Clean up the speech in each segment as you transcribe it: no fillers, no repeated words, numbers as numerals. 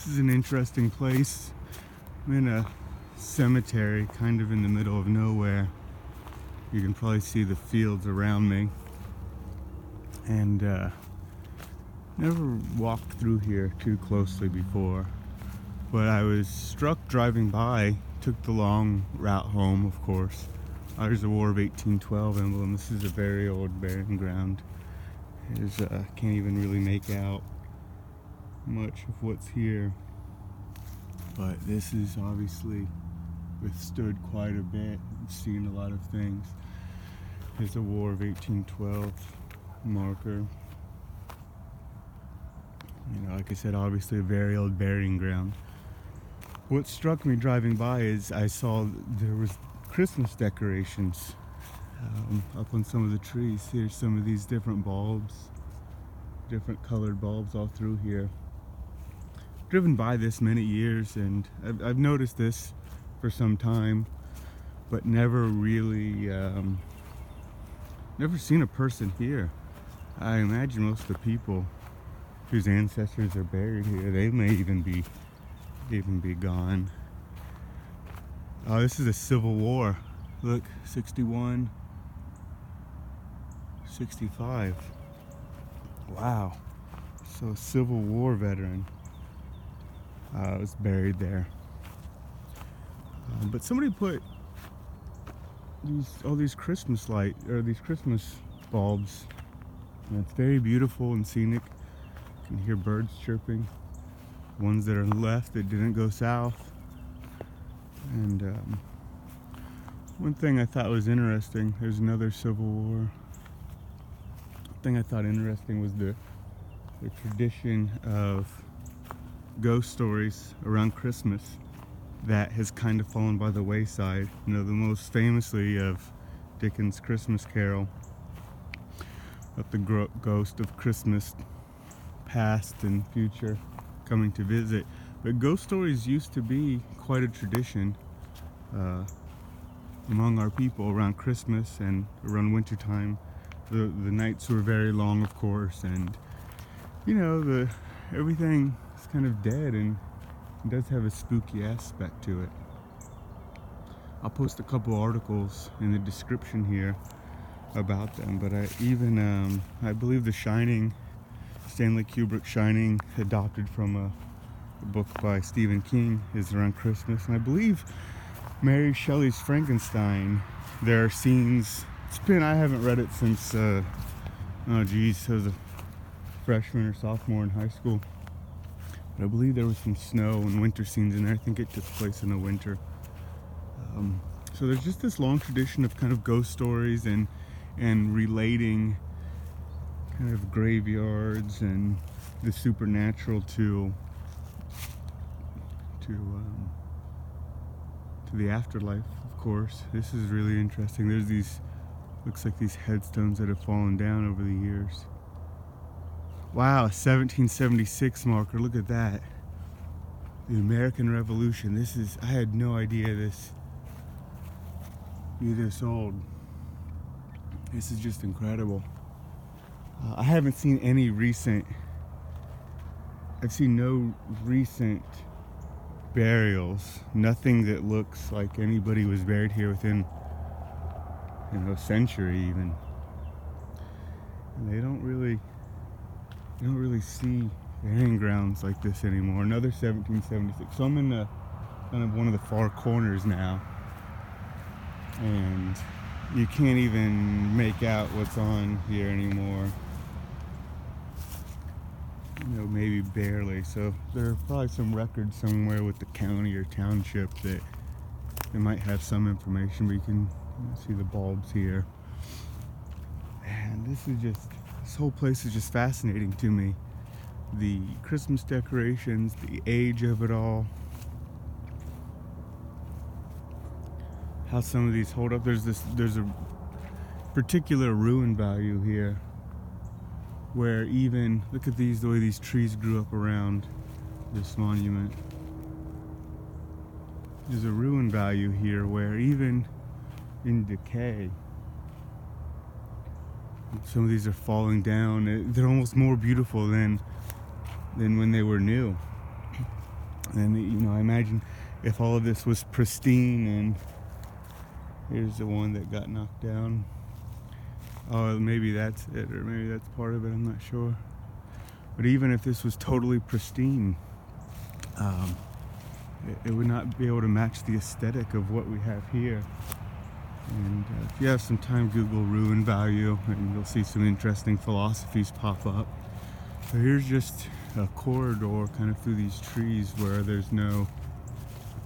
This is an interesting place. I'm in a cemetery kind of in the middle of nowhere. You can probably see the fields around me. And never walked through here too closely before. But I was struck driving by, took the long route home, of course. There's a War of 1812 emblem. This is a very old burying ground. Can't even really make out much of what's here. But this is obviously withstood quite a bit. I've seen a lot of things. There's a War of 1812 marker. Like I said, obviously a very old burying ground. What struck me driving by is I saw there was Christmas decorations up on some of the trees. Here's some of these different bulbs, different colored bulbs all through here. Driven by this many years, and I've noticed this for some time, but never really, never seen a person here. I imagine most of the people whose ancestors are buried here, they may even be gone. Oh, this is a Civil War. Look, 61, 65. Wow. So a Civil War veteran was buried there. But somebody put all these Christmas these Christmas bulbs. And it's very beautiful and scenic. You can hear birds chirping. Ones that are left that didn't go south. And one thing I thought was interesting, there's another Civil War. One thing I thought interesting was the tradition of ghost stories around Christmas that has kind of fallen by the wayside. The most famously of Dickens' Christmas Carol, of the ghost of Christmas past and future coming to visit. But ghost stories used to be quite a tradition among our people around Christmas and around wintertime. The nights were very long, of course, and everything is kind of dead, and it does have a spooky aspect to it. I'll post a couple articles in the description here about them, but I believe The Shining, Stanley Kubrick's Shining, adopted from a book by Stephen King, is around Christmas. And I believe Mary Shelley's Frankenstein, there are scenes, I haven't read it since, I was a freshman or sophomore in high school. But I believe there was some snow and winter scenes in there. I think it took place in the winter. So there's just this long tradition of kind of ghost stories and relating kind of graveyards and the supernatural to the afterlife, of course. This is really interesting. There's looks like these headstones that have fallen down over the years. Wow, 1776 marker, look at that. The American Revolution. I had no idea this be this old. This is just incredible. I haven't seen I've seen no recent burials. Nothing that looks like anybody was buried here within, a century even. And they don't really see burying grounds like this anymore. Another 1776. So I'm in kind of one of the far corners now, and you can't even make out what's on here anymore. Maybe barely. So there are probably some records somewhere with the county or township that they might have some information, but you can see the bulbs here. And this whole place is just fascinating to me. The Christmas decorations, the age of it all, how some of these hold up. There's a particular ruin value here, where even, look at the way these trees grew up around this monument. There's a ruin value here where even in decay, some of these are falling down. They're almost more beautiful than when they were new. And you know, I imagine if all of this was pristine, and here's the one that got knocked down. Oh, maybe that's it, or maybe that's part of it, I'm not sure. But even if this was totally pristine, it would not be able to match the aesthetic of what we have here. And if you have some time, Google ruin value, and you'll see some interesting philosophies pop up. So here's just a corridor kind of through these trees where there's no,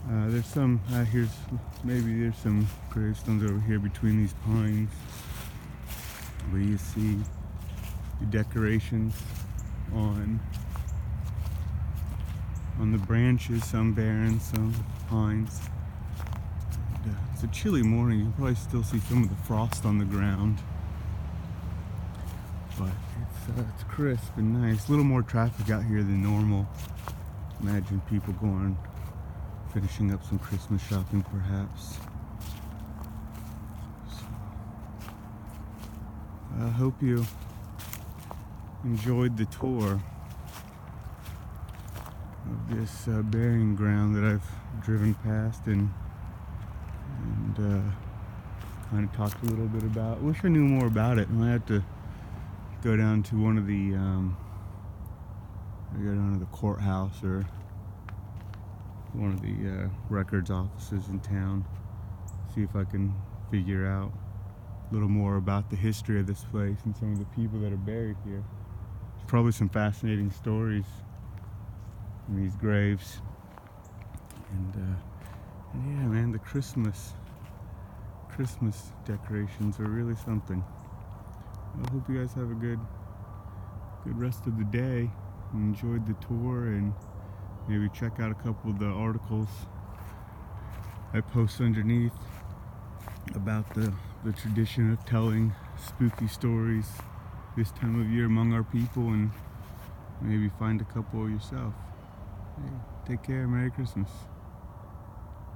there's some, there's some gravestones over here between these pines where you see the decorations on the branches, some barren, some pines. And, it's a chilly morning. You can probably still see some of the frost on the ground, but it's crisp and nice. A little more traffic out here than normal. Imagine people finishing up some Christmas shopping, perhaps. So, I hope you enjoyed the tour of this burying ground that I've driven past and kind of talked a little bit about. Wish I knew more about it. I have to go down to one of the courthouse or one of the records offices in town, see if I can figure out a little more about the history of this place and some of the people that are buried here. There's probably some fascinating stories in these graves. And yeah, man, the Christmas decorations are really something. I hope you guys have a good rest of the day. Enjoyed the tour, and maybe check out a couple of the articles I post underneath about the tradition of telling spooky stories this time of year among our people, and maybe find a couple yourself. Hey, take care. Merry Christmas.